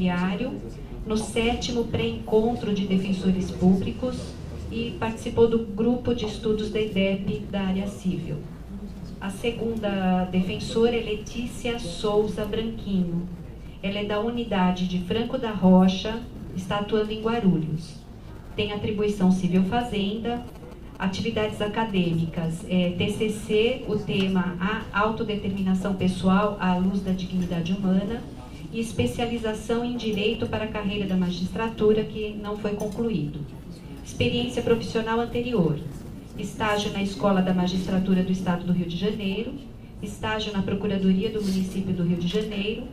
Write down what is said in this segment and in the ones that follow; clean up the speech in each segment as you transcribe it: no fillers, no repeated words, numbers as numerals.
judiciário, no 7º pré-encontro de defensores públicos e participou do grupo de estudos da IDEP da área civil. A segunda defensora é Letícia Souza Branquinho. Ela é da unidade de Franco da Rocha, está atuando em Guarulhos. Tem atribuição civil fazenda, atividades acadêmicas, TCC, o tema A Autodeterminação Pessoal à Luz da Dignidade Humana, e especialização em Direito para a carreira da magistratura, que não foi concluído. Experiência profissional anterior: estágio na Escola da Magistratura do Estado do Rio de Janeiro, estágio na Procuradoria do Município do Rio de Janeiro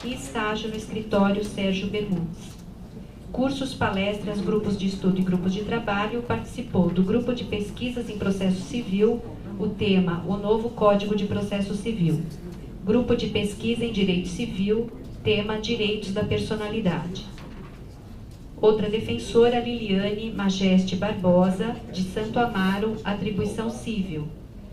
e estágio no Escritório Sérgio Bermudes. Cursos, palestras, grupos de estudo e grupos de trabalho. Participou do grupo de pesquisas em processo civil, o tema O Novo Código de Processo Civil. Grupo de pesquisa em Direito Civil, tema Direitos da Personalidade. Outra defensora, Liliane Majeste Barbosa, de Santo Amaro, atribuição civil.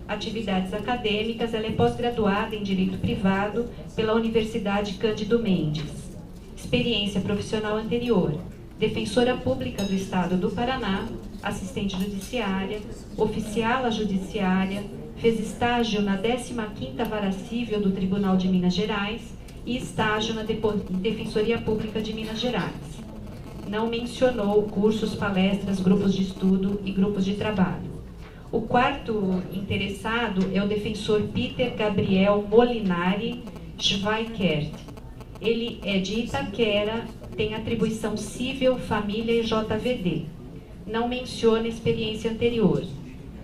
Atividades acadêmicas, ela é pós-graduada em Direito Privado pela Universidade Cândido Mendes. Experiência profissional anterior: defensora pública do Estado do Paraná, assistente judiciária, oficiala judiciária, fez estágio na 15ª Vara Civil do Tribunal de Minas Gerais e estágio na Defensoria Pública de Minas Gerais. Não mencionou cursos, palestras, grupos de estudo e grupos de trabalho. O quarto interessado é o defensor Peter Gabriel Molinari Schweikert. Ele é de Itaquera, tem atribuição civil, família e JVD. Não menciona experiência anterior.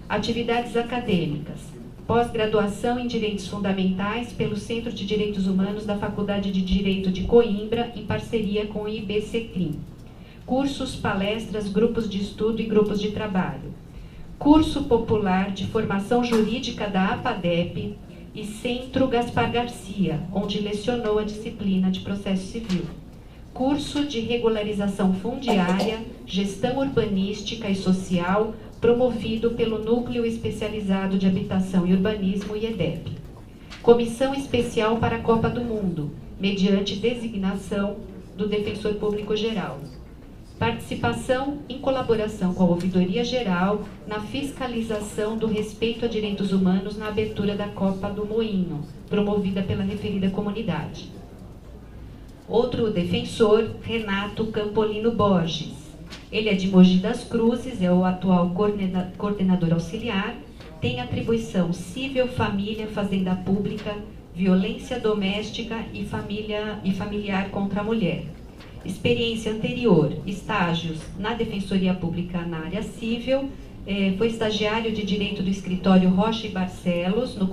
Atividades acadêmicas: pós-graduação em Direitos Fundamentais pelo Centro de Direitos Humanos da Faculdade de Direito de Coimbra, em parceria com o IBCCRIM. Cursos, palestras, grupos de estudo e grupos de trabalho. Curso popular de formação jurídica da APADEP e Centro Gaspar Garcia, onde lecionou a disciplina de processo civil. Curso de regularização fundiária, gestão urbanística e social, promovido pelo Núcleo Especializado de Habitação e Urbanismo, IEDEP. Comissão Especial para a Copa do Mundo, mediante designação do Defensor Público Geral. Participação em colaboração com a Ouvidoria Geral na fiscalização do respeito a direitos humanos na abertura da Copa do Moinho, promovida pela referida comunidade. Outro defensor, Renato Campolino Borges. Ele é de Mogi das Cruzes, é o atual coordenador auxiliar, tem atribuição civil, família, fazenda pública, violência doméstica e familiar contra a mulher. Experiência anterior: estágios na Defensoria Pública na área civil, foi estagiário de Direito do Escritório Rocha e Barcelos, no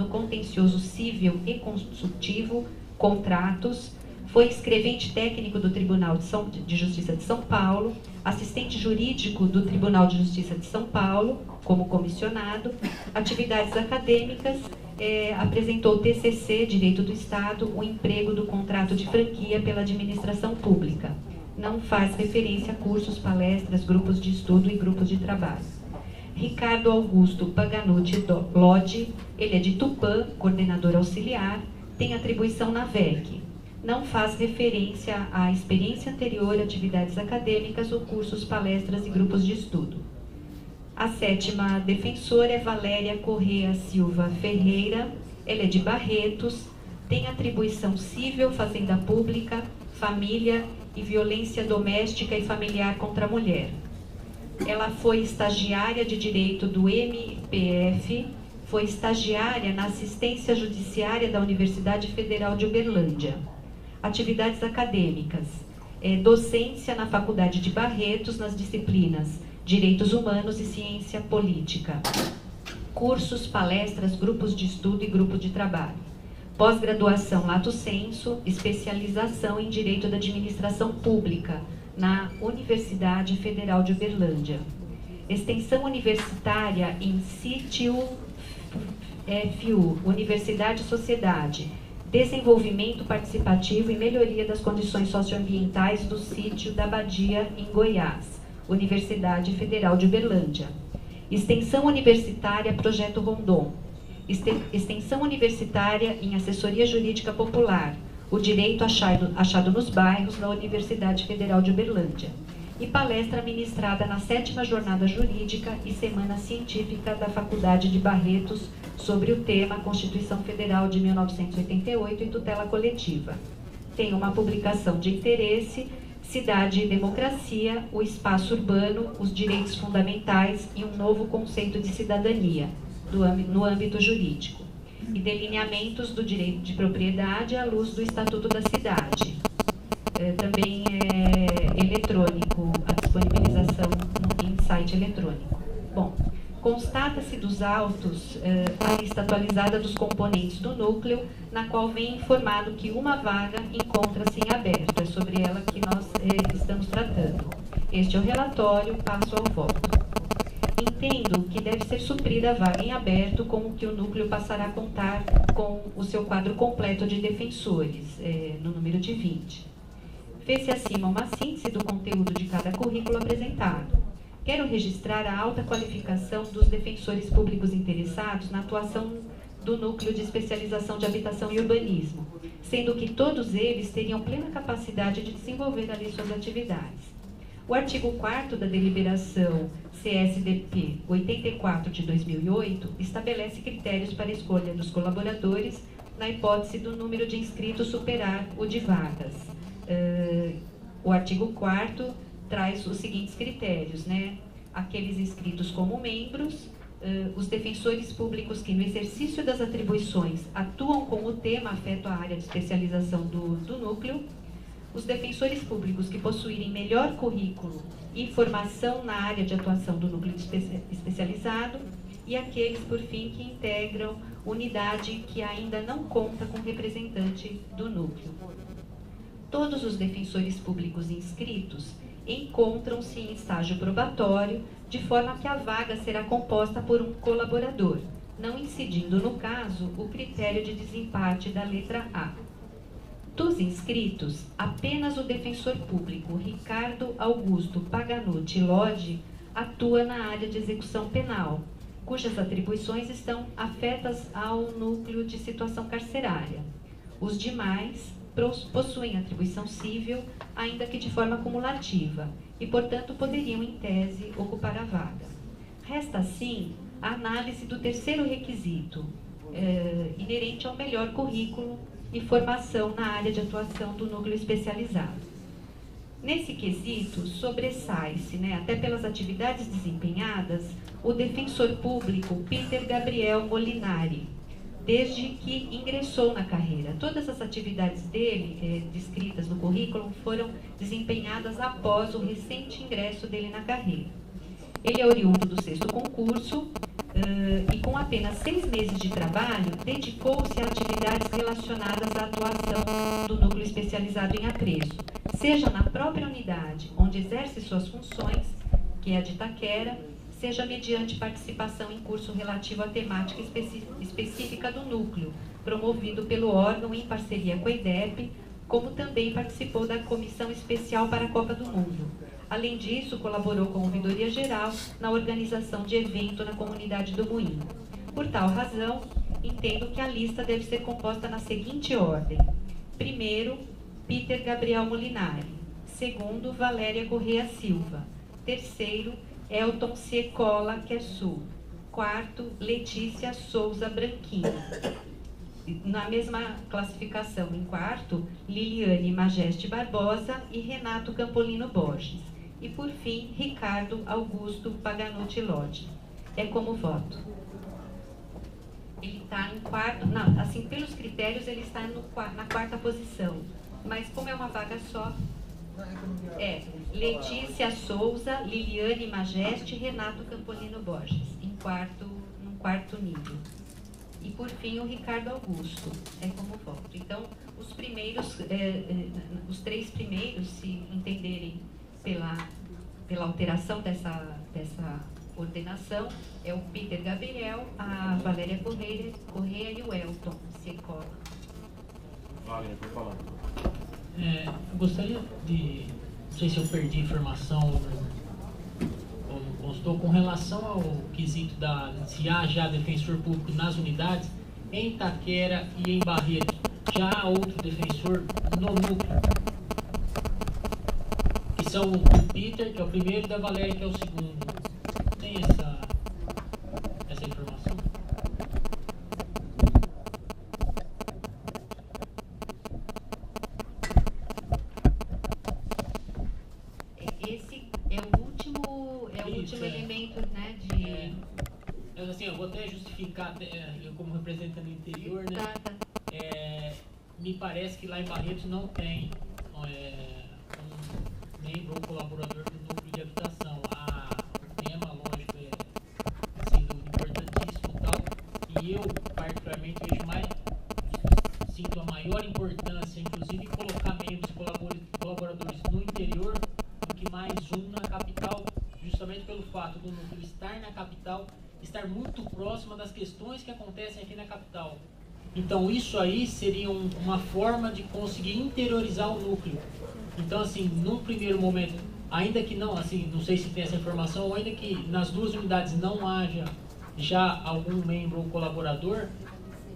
contencioso civil e consultivo, contratos, foi escrevente técnico do Tribunal de Justiça de São Paulo, assistente jurídico do Tribunal de Justiça de São Paulo, como comissionado, atividades acadêmicas, apresentou TCC, Direito do Estado, o emprego do contrato de franquia pela administração pública. Não faz referência a cursos, palestras, grupos de estudo e grupos de trabalho. Ricardo Augusto Paganutti Lodi, ele é de Tupã, coordenador auxiliar, tem atribuição na VEC. Não faz referência à experiência anterior, atividades acadêmicas ou cursos, palestras e grupos de estudo. A sétima defensora é Valéria Correa Silva Ferreira, ela é de Barretos, tem atribuição civil, fazenda pública, família e violência doméstica e familiar contra a mulher. Ela foi estagiária de Direito do MPF, foi estagiária na Assistência Judiciária da Universidade Federal de Uberlândia. Atividades acadêmicas: docência na Faculdade de Barretos, nas disciplinas Direitos Humanos e Ciência Política. Cursos, palestras, grupos de estudo e grupos de trabalho. Pós-graduação lato sensu, especialização em Direito da Administração Pública, na Universidade Federal de Uberlândia. Extensão universitária em sítio FU, Universidade e Sociedade, desenvolvimento participativo e melhoria das condições socioambientais do sítio da Badia, em Goiás, Universidade Federal de Uberlândia. Extensão universitária Projeto Rondon. Extensão universitária em Assessoria Jurídica Popular, O Direito Achado nos Bairros, na Universidade Federal de Uberlândia, e palestra ministrada na 7ª Jornada Jurídica e Semana Científica da Faculdade de Barretos sobre o tema Constituição Federal de 1988 e Tutela Coletiva. Tem uma publicação de interesse, Cidade e Democracia, o Espaço Urbano, os Direitos Fundamentais e um Novo Conceito de Cidadania, no âmbito jurídico, e delineamentos do direito de propriedade à luz do Estatuto da Cidade. Também é eletrônico, a disponibilização em site eletrônico. Bom, constata-se dos autos a lista atualizada dos componentes do núcleo, na qual vem informado que uma vaga encontra-se em aberto. É sobre ela que nós estamos tratando. Este é o relatório, passo ao voto. Entendo que deve ser suprida a vaga em aberto, com o que o núcleo passará a contar com o seu quadro completo de defensores, no número de 20. Fez-se acima uma síntese do conteúdo de cada currículo apresentado. Quero registrar a alta qualificação dos defensores públicos interessados na atuação do Núcleo de Especialização de Habitação e Urbanismo, sendo que todos eles teriam plena capacidade de desenvolver ali suas atividades. O artigo 4º da deliberação CSDP 84 de 2008 estabelece critérios para a escolha dos colaboradores na hipótese do número de inscritos superar o de vagas. O artigo 4º traz os seguintes critérios, né? Aqueles inscritos como membros, os defensores públicos que no exercício das atribuições atuam com o tema afeto à área de especialização do núcleo, os defensores públicos que possuírem melhor currículo e formação na área de atuação do núcleo especializado e aqueles, por fim, que integram unidade que ainda não conta com representante do núcleo. Todos os defensores públicos inscritos encontram-se em estágio probatório, de forma que a vaga será composta por um colaborador, não incidindo, no caso, o critério de desempate da letra A. Dos inscritos, apenas o defensor público Ricardo Augusto Paganutti Lodi atua na área de execução penal, cujas atribuições estão afetas ao núcleo de situação carcerária. Os demais possuem atribuição civil, ainda que de forma cumulativa, e, portanto, poderiam, em tese, ocupar a vaga. Resta, assim, a análise do terceiro requisito, inerente ao melhor currículo e formação na área de atuação do núcleo especializado. Nesse quesito, sobressai-se, até pelas atividades desempenhadas, o defensor público Peter Gabriel Molinari, desde que ingressou na carreira. Todas as atividades dele, descritas no currículo, foram desempenhadas após o recente ingresso dele na carreira. Ele é oriundo do 6º concurso e, com apenas 6 meses de trabalho, dedicou-se a atividades relacionadas à atuação do núcleo especializado em apreço, seja na própria unidade onde exerce suas funções, que é a de Itaquera, seja mediante participação em curso relativo à temática específica do núcleo, promovido pelo órgão em parceria com a IDEP, como também participou da Comissão Especial para a Copa do Mundo. Além disso, colaborou com a Ouvidoria Geral na organização de evento na comunidade do Moinho. Por tal razão, entendo que a lista deve ser composta na seguinte ordem. Primeiro, Peter Gabriel Molinari. Segundo, Valéria Corrêa Silva. Terceiro, Elton Ciecola Quessu. Quarto, Letícia Souza Branquinho. Na mesma classificação, em quarto, Liliane Majeste Barbosa e Renato Campolino Borges. E, por fim, Ricardo Augusto Paganutti Lodi. É como voto. Ele está em quarto, não, assim, pelos critérios, ele está na 4ª posição. Mas como é uma vaga só, Letícia Souza, Liliane Majeste e Renato Campolino Borges, num quarto nível. E, por fim, o Ricardo Augusto, é como voto. Então, os primeiros, os 3 primeiros, se entenderem pela alteração dessa ordenação, é o Peter Gabriel, a Valéria Corrêa e o Elton Ciecola. Valéria, por falar. Eu gostaria de, não sei se eu perdi informação ou não constou, com relação ao quesito se há já defensor público nas unidades, em Itaquera e em Barretos. já há outro defensor no núcleo, que são o Peter, que é o primeiro, e da Valéria, que é o segundo. Tem essa informação? Esse é o último elemento, né, de... Assim, eu vou até justificar, eu como representante do interior, né? Tá. Me parece que lá em Barretos não tem um membro ou colaborador do núcleo de habitação. O tema, lógico, sem dúvida importantíssimo e tal. E eu, particularmente, sinto a maior importância, inclusive, em colocar membros e colaboradores no interior do que mais um na capital, justamente pelo fato do núcleo estar na capital, estar muito próxima das questões que acontecem aqui na capital. Então, isso aí seria uma forma de conseguir interiorizar o núcleo. Então, assim, num primeiro momento, ainda que não, assim, não sei se tem essa informação, ou ainda que nas duas unidades não haja já algum membro ou colaborador,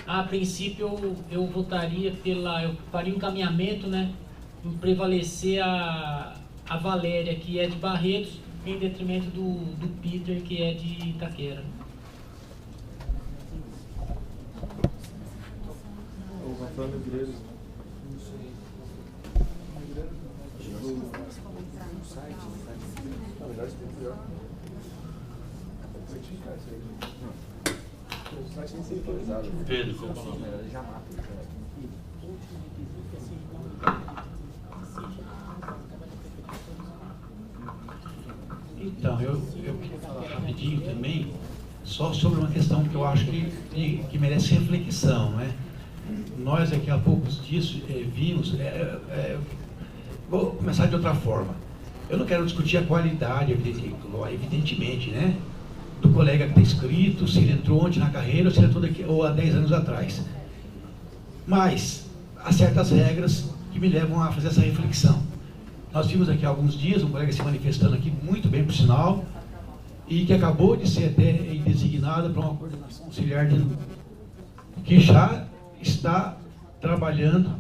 a princípio eu votaria eu faria um encaminhamento, né, em prevalecer a Valéria, que é de Barretos, em detrimento do Peter, que é de Itaquera. Pedro, vou falar. Então, eu queria falar rapidinho também, só sobre uma questão que eu acho que merece reflexão, né? Nós, aqui há poucos dias, vimos... vou começar de outra forma. Eu não quero discutir a qualidade, evidentemente, né? Do colega que está inscrito, se ele entrou ontem na carreira, ou se ele entrou ou há 10 anos atrás. Mas há certas regras que me levam a fazer essa reflexão. Nós vimos aqui há alguns dias um colega se manifestando aqui, muito bem por sinal, e que acabou de ser até designado para uma coordenação auxiliar que já está trabalhando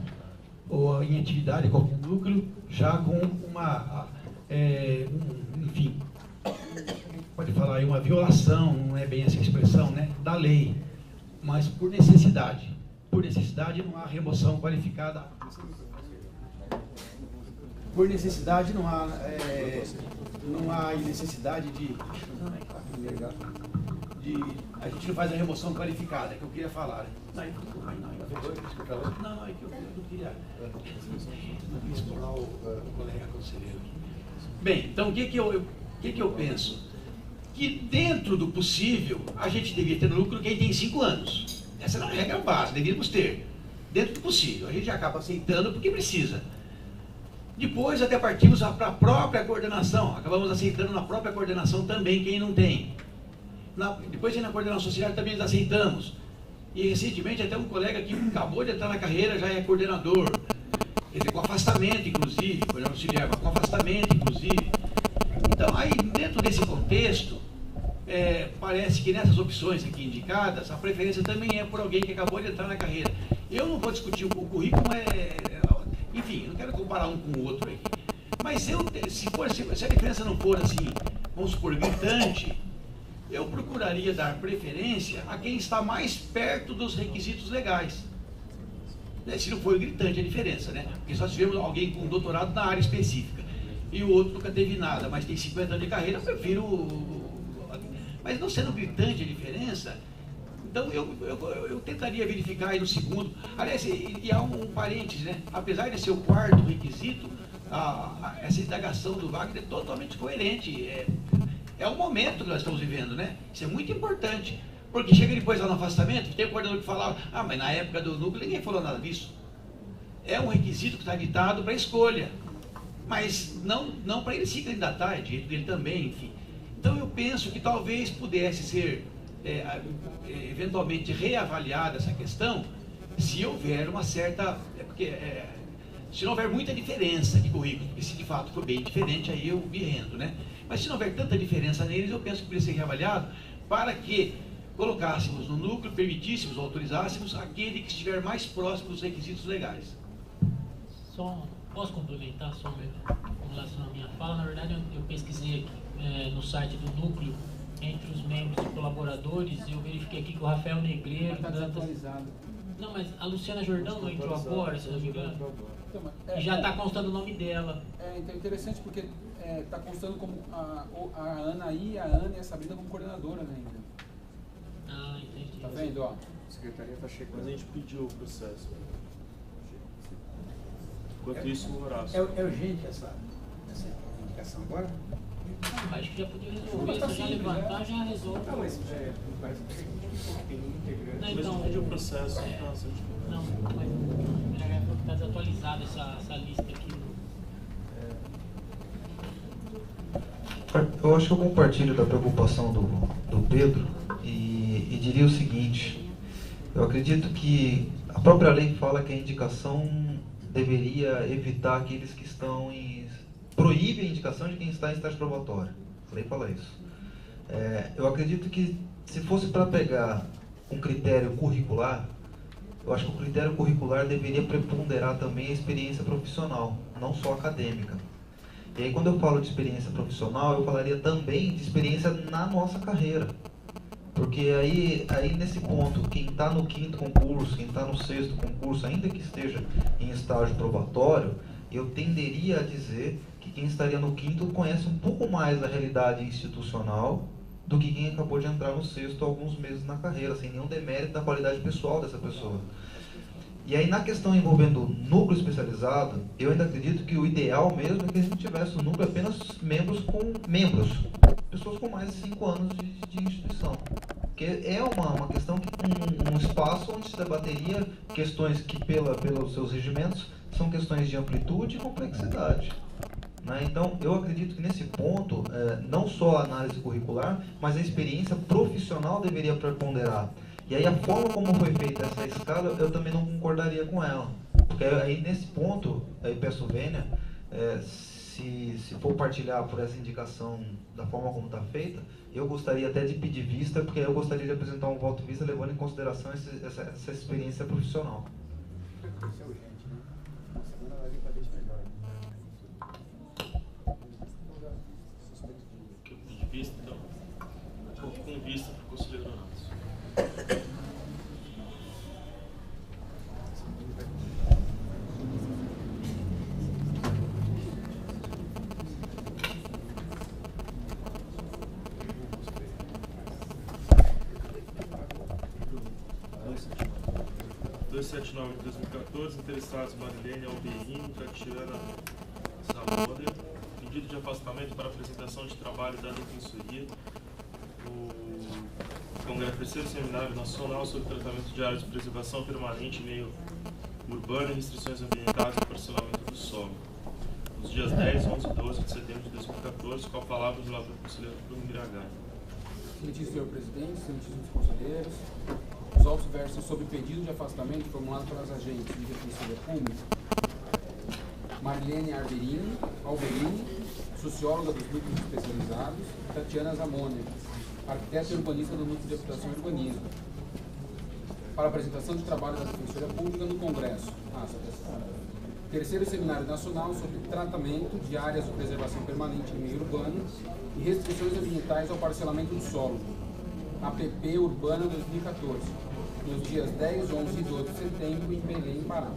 ou em atividade, qualquer núcleo, já com enfim, pode falar aí uma violação, não é bem essa expressão, né, da lei, mas por necessidade. Por necessidade não há remoção qualificada. Por necessidade não há necessidade de a gente não faz a remoção qualificada, que eu queria falar. Não, é que eu não queria explorar o colega conselheiro. Bem, então o que eu penso? Que dentro do possível, a gente deveria ter lucro quem tem 5 anos. Essa é a regra básica, deveríamos ter. Dentro do possível, a gente acaba aceitando porque precisa. Depois até partimos para a própria coordenação, acabamos aceitando na própria coordenação também quem não tem. Depois na coordenação auxiliar também nós aceitamos. E recentemente até um colega que acabou de entrar na carreira já é coordenador. Quer dizer, com afastamento inclusive, coordenador auxiliar, mas com afastamento inclusive. Então aí dentro desse contexto, parece que nessas opções aqui indicadas, a preferência também é por alguém que acabou de entrar na carreira. Eu não vou discutir o currículo, enfim, eu não quero comparar um com o outro aí. Mas se a diferença não for assim, vamos supor, gritante, eu procuraria dar preferência a quem está mais perto dos requisitos legais. Se não for gritante a diferença, né? Porque só tivemos alguém com doutorado na área específica e o outro nunca teve nada, mas tem 50 anos de carreira, eu prefiro... Mas não sendo gritante a diferença, então eu tentaria verificar aí no segundo. Aliás, e há um parênteses, né? Apesar de ser o quarto requisito, essa indagação do Wagner é totalmente coerente. É o momento que nós estamos vivendo, né? Isso é muito importante. Porque chega depois lá no afastamento, tem um coordenador que falava, mas na época do núcleo ninguém falou nada disso. É um requisito que está ditado para escolha. Mas não para ele se candidatar, é direito dele também, enfim. Então eu penso que talvez pudesse ser eventualmente reavaliada essa questão, se houver uma certa... se não houver muita diferença de currículo, porque se de fato for bem diferente, aí eu me rendo, né? Mas se não houver tanta diferença neles, eu penso que precisa ser reavaliado para que colocássemos no núcleo, permitíssemos, autorizássemos aquele que estiver mais próximo dos requisitos legais. Posso complementar só com relação à minha fala? Na verdade, eu pesquisei aqui no site do núcleo, entre os membros e colaboradores, eu verifiquei aqui que o Rafael Negreiro... Está desatualizado. Não, mas a Luciana Jordão não entrou agora, se não me engano? E já está constando o nome dela. Então é interessante porque está constando como a Ana aí, a Ana e a Sabrina como coordenadoras ainda. Ah, entendi. Tá vendo, ó? A secretaria está checando. Mas a gente pediu o processo. Enquanto isso, o Horácio. É urgente essa indicação agora? Acho que já podia resolver, Mas tá se já simples, levantar, já resolve. Não, mas parece que tem um integrante. Não, Mas então, a gente pediu o processo. não, mas está desatualizada essa lista aqui. Eu acho que eu compartilho da preocupação do Pedro e diria o seguinte: eu acredito que a própria lei fala que a indicação deveria evitar aqueles que estão proíbe a indicação de quem está em estágio probatório. A lei fala isso. Eu acredito que se fosse para pegar um critério curricular, eu acho que o critério curricular deveria preponderar também a experiência profissional, não só acadêmica. E aí, quando eu falo de experiência profissional, eu falaria também de experiência na nossa carreira. Porque aí nesse ponto, quem está no 5º concurso, quem está no 6º concurso, ainda que esteja em estágio probatório, eu tenderia a dizer que quem estaria no 5º conhece um pouco mais da realidade institucional do que quem acabou de entrar no 6º há alguns meses na carreira, sem nenhum demérito da qualidade pessoal dessa pessoa. E aí, na questão envolvendo núcleo especializado, eu ainda acredito que o ideal mesmo é que a gente tivesse um núcleo apenas pessoas com mais de 5 anos de instituição. Porque é uma questão que um espaço onde se debateria questões que, pelos seus regimentos, são questões de amplitude e complexidade. Né? Então, eu acredito que nesse ponto, não só a análise curricular, mas a experiência profissional deveria preponderar. E aí a forma como foi feita essa escala, eu também não concordaria com ela. Porque aí nesse ponto, aí peço vênia, se for partilhar por essa indicação da forma como está feita, eu gostaria até de pedir vista, porque eu gostaria de apresentar um voto de vista levando em consideração essa experiência profissional. Isso é urgente, né? Uma semana vai vir para deixar melhor. Que eu pedi vista, então. Com vista para o conselheiro Donato. 279 de 2014, interessados Marilene Alberini, Tatiana Zamora, pedido de afastamento para apresentação de trabalho da Defensoria no Congresso Terceiro Seminário Nacional sobre Tratamento de Áreas de Preservação Permanente, Meio Urbano e Restrições Ambientais e Parcelamento do Solo, nos dias 10, 11 e 12 de setembro de 2014, com a palavra do relator conselheiro Bruno Miragani. Excelentíssimo senhor presidente, excelentíssimos conselheiros, os autos versam sobre pedido de afastamento formulado pelas agentes de Defensoria Pública Marilene Alberini, socióloga dos núcleos especializados, e Tatiana Zamona, arquiteta e urbanista do Núcleo de Habitação e Urbanismo, para apresentação de trabalho da Defensoria Pública no Congresso. Terceiro Seminário Nacional sobre Tratamento de Áreas de Preservação Permanente em Meio Urbano e Restrições Ambientais ao Parcelamento do Solo, APP Urbana 2014, nos dias 10, 11 e 12 de setembro, em Belém, Pará.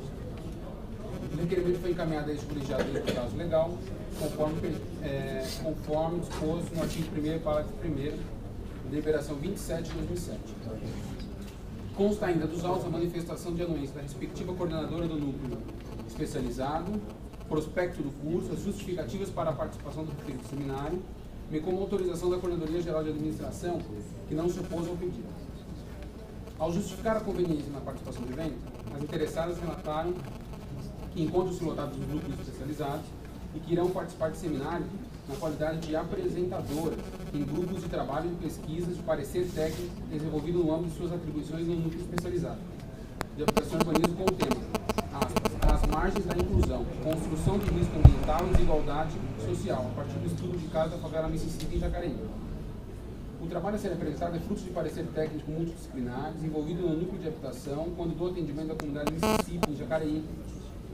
O requerimento foi encaminhado a este colegiado de caso legal, conforme disposto no artigo 1º, parágrafo 1º, deliberação 27 de 2007. Consta ainda dos autos a manifestação de anuência da respectiva coordenadora do núcleo especializado, prospecto do curso, as justificativas para a participação do referido seminário, bem como autorização da Coordenadoria Geral de Administração, que não se opôs ao pedido. Ao justificar a conveniência na participação do evento, as interessadas relataram que encontram-se lotados nos núcleos especializados e que irão participar de seminário na qualidade de apresentadoras em grupos de trabalho e pesquisas de parecer técnico desenvolvido no âmbito de suas atribuições no núcleo especializado de habitação e urbanismo com o tema as margens da inclusão, construção de risco ambiental e desigualdade social, a partir do estudo de caso da favela Mississippi em Jacareí. O trabalho a ser apresentado é fruto de parecer técnico multidisciplinar, desenvolvido no núcleo de habitação, quando do atendimento da comunidade Mississippi, em Jacareí,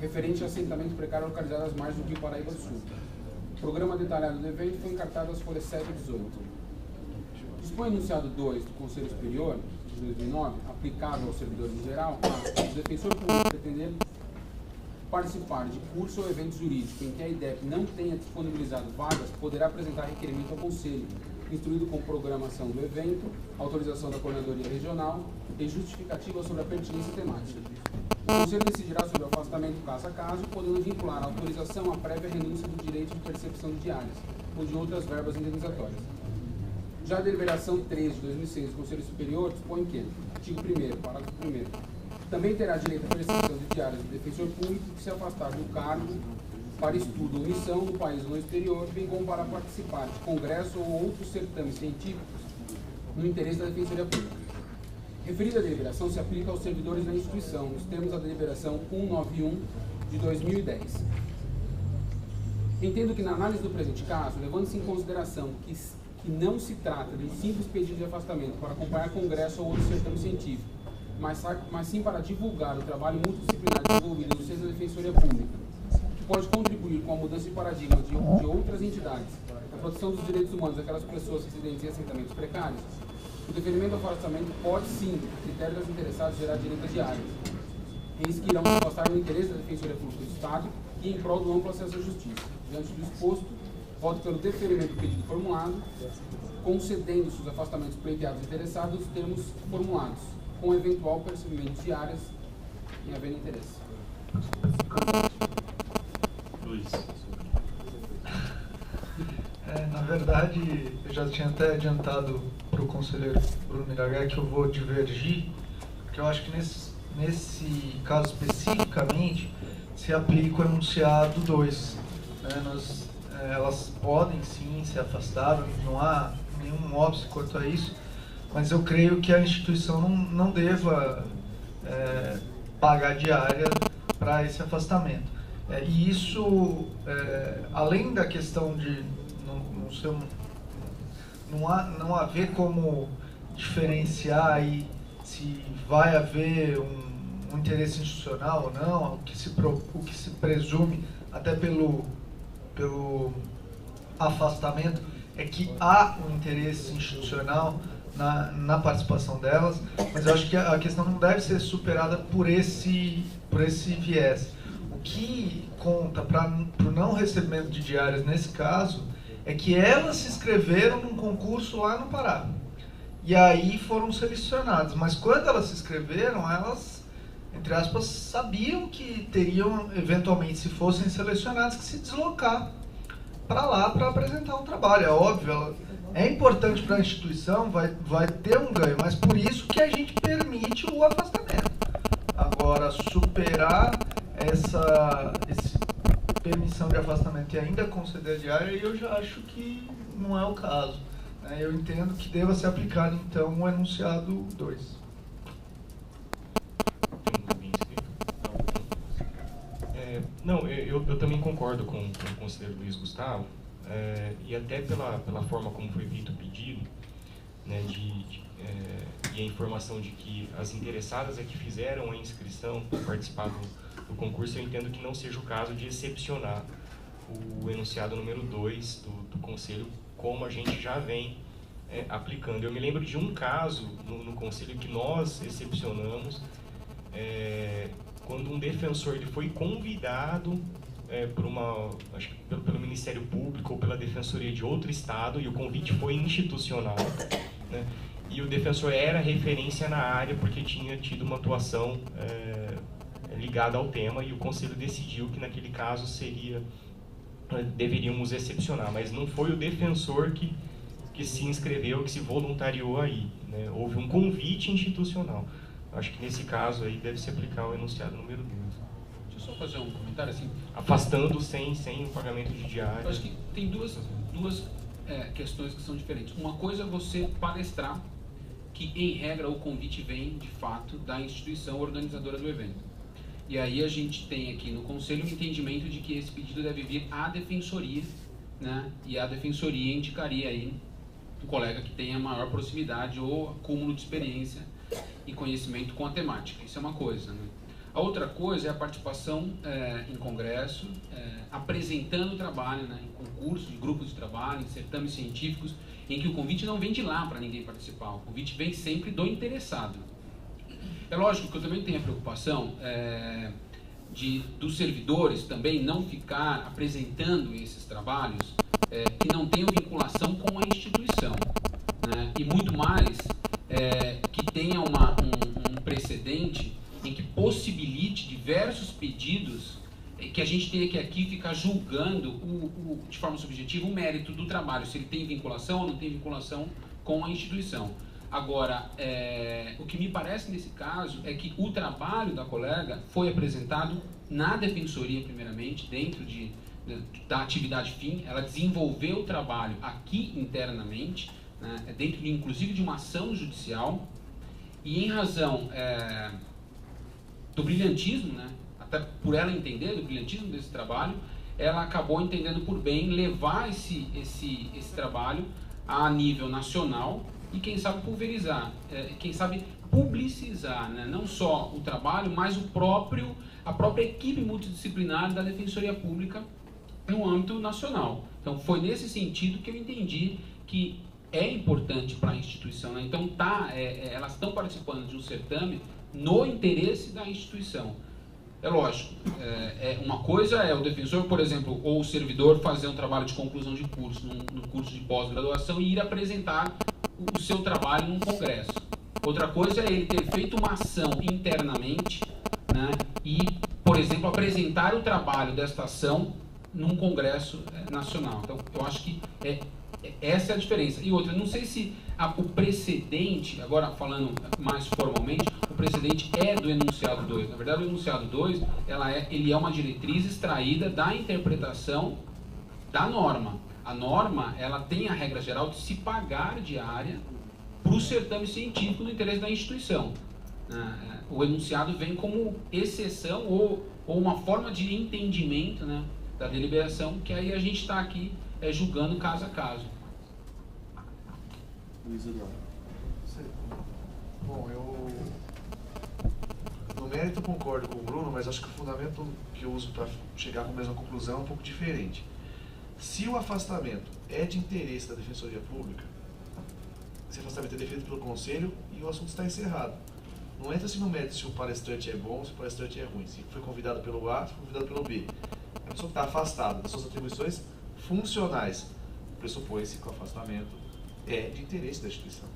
referente a assentamento precário localizado às margens do Rio Paraíba do Sul. O programa detalhado do evento foi encartado às folhas 7 e 18. Dispõe o enunciado 2 do Conselho Superior, de 2009, aplicável aos servidores em geral, o defensor público pretender participar de curso ou evento jurídico em que a IDEP não tenha disponibilizado vagas, poderá apresentar requerimento ao Conselho, instruído com programação do evento, autorização da coordenadoria regional e justificativa sobre a pertinência temática. O Conselho decidirá sobre o afastamento caso a caso, podendo vincular a autorização à prévia renúncia do direito de percepção de diárias ou de outras verbas indenizatórias. Já a deliberação 13 de 2006 do Conselho Superior dispõe que, artigo 1º, parágrafo 1º, também terá direito à percepção de diárias do defensor público que se afastar do cargo para estudo ou missão no país ou no exterior, bem como para participar de congresso ou outros certames científicos no interesse da Defensoria Pública. Referida deliberação se aplica aos servidores da instituição, nos termos da deliberação 191 de 2010. Entendo que na análise do presente caso, levando-se em consideração que não se trata de um simples pedido de afastamento para acompanhar congresso ou outro certame científico, mas sim para divulgar o trabalho multidisciplinar desenvolvido no seio da Defensoria Pública, que pode contribuir com a mudança de paradigma de outras entidades, a proteção dos direitos humanos daquelas pessoas residentes em assentamentos precários, o deferimento do afastamento pode sim, a critério das interessadas, gerar direito a diárias, eles que irão se afastar no interesse da Defensoria Pública do Estado e em prol do amplo acesso à justiça. Diante do exposto, voto pelo deferimento do pedido formulado, concedendo-se os afastamentos pleiteados interessados nos termos formulados, com eventual percebimento de áreas em havendo interesse. Luiz. Na verdade, eu já tinha até adiantado para o conselheiro Bruno Miragá que eu vou divergir, porque eu acho que nesse caso especificamente se aplica o enunciado 2. Elas podem sim ser afastadas, não há nenhum óbice quanto a isso, mas eu creio que a instituição não deva pagar diária para esse afastamento. E isso, além da questão de não haver como diferenciar aí se vai haver um interesse institucional ou não, o que se presume até pelo afastamento é que há um interesse institucional na participação delas, mas eu acho que a questão não deve ser superada por esse viés. O que conta para o não recebimento de diárias nesse caso é que elas se inscreveram num concurso lá no Pará e aí foram selecionadas, mas quando elas se inscreveram, elas, entre aspas, sabiam que teriam eventualmente, se fossem selecionadas, que se deslocar para lá para apresentar um trabalho. É óbvio, é importante para a instituição, vai ter um ganho, mas por isso que a gente permite o afastamento. Agora, superar essa permissão de afastamento e ainda conceder diária, eu já acho que não é o caso. Eu entendo que deva ser aplicado, então, o enunciado 2. Não, eu também concordo com o conselheiro Luiz Gustavo, e até pela forma como foi feito o pedido, né, e a informação de que as interessadas é que fizeram a inscrição para participar do concurso, eu entendo que não seja o caso de excepcionar o enunciado número 2 do Conselho, como a gente já vem aplicando. Eu me lembro de um caso no Conselho que nós excepcionamos, quando um defensor ele foi convidado acho que pelo Ministério Público ou pela Defensoria de outro estado, e o convite foi institucional, né? E o defensor era referência na área porque tinha tido uma atuação ligada ao tema, e o Conselho decidiu que naquele caso deveríamos excepcionar, mas não foi o defensor que se inscreveu, que se voluntariou aí, né? Houve um convite institucional. Acho que nesse caso aí deve se aplicar o enunciado número 2. Deixa eu só fazer um comentário assim. Afastando sem o pagamento de diária. Eu acho que tem duas questões que são diferentes. Uma coisa é você palestrar que, em regra, o convite vem, de fato, da instituição organizadora do evento. E aí a gente tem aqui no Conselho um entendimento de que esse pedido deve vir à Defensoria, né? E a Defensoria indicaria aí um colega que tenha maior proximidade ou acúmulo de experiência e conhecimento com a temática. Isso é uma coisa, né? A outra coisa é a participação em congresso, apresentando o trabalho, né, em concursos, em grupos de trabalho, em certames científicos, em que o convite não vem de lá para ninguém participar, o convite vem sempre do interessado. É lógico que eu também tenho a preocupação dos servidores também não ficar apresentando esses trabalhos que não tenham vinculação com a instituição, né, e muito mais que tenha um precedente em que possibilite diversos pedidos, que a gente tenha que aqui ficar julgando de forma subjetiva o mérito do trabalho, se ele tem vinculação ou não tem vinculação com a instituição. Agora, o que me parece nesse caso é que o trabalho da colega foi apresentado na defensoria, primeiramente, dentro da atividade fim, ela desenvolveu o trabalho aqui internamente, né, dentro inclusive de uma ação judicial, e em razão do brilhantismo, né, até por ela entender do brilhantismo desse trabalho, ela acabou entendendo por bem levar esse trabalho a nível nacional e, quem sabe, pulverizar, quem sabe publicizar, né, não só o trabalho, mas a própria equipe multidisciplinar da Defensoria Pública no âmbito nacional. Então, foi nesse sentido que eu entendi que é importante para a instituição, né? Então, elas estão participando de um certame no interesse da instituição. É lógico, uma coisa é o defensor, por exemplo, ou o servidor fazer um trabalho de conclusão de curso, num curso de pós-graduação, e ir apresentar o seu trabalho num congresso. Outra coisa é ele ter feito uma ação internamente, né, e, por exemplo, apresentar o trabalho desta ação num congresso nacional. Então, eu acho que essa é a diferença. E outra, não sei se o precedente, agora falando mais formalmente, o precedente é do enunciado 2. Na verdade, o enunciado 2, ele é uma diretriz extraída da interpretação da norma. A norma, ela tem a regra geral de se pagar diária para o certame científico no interesse da instituição. O enunciado vem como exceção ou uma forma de entendimento, né, da deliberação, que aí a gente está aqui julgando caso a caso. Luiz Eduardo. Bom, no mérito concordo com o Bruno, mas acho que o fundamento que eu uso para chegar com a mesma conclusão é um pouco diferente. Se o afastamento é de interesse da Defensoria Pública, esse afastamento é definido pelo Conselho e o assunto está encerrado. Não entra-se no mérito se o palestrante é bom, se o palestrante é ruim, se foi convidado pelo A, se foi convidado pelo B. A pessoa que está afastada das suas atribuições funcionais, pressupõe-se que o afastamento é de interesse da instituição.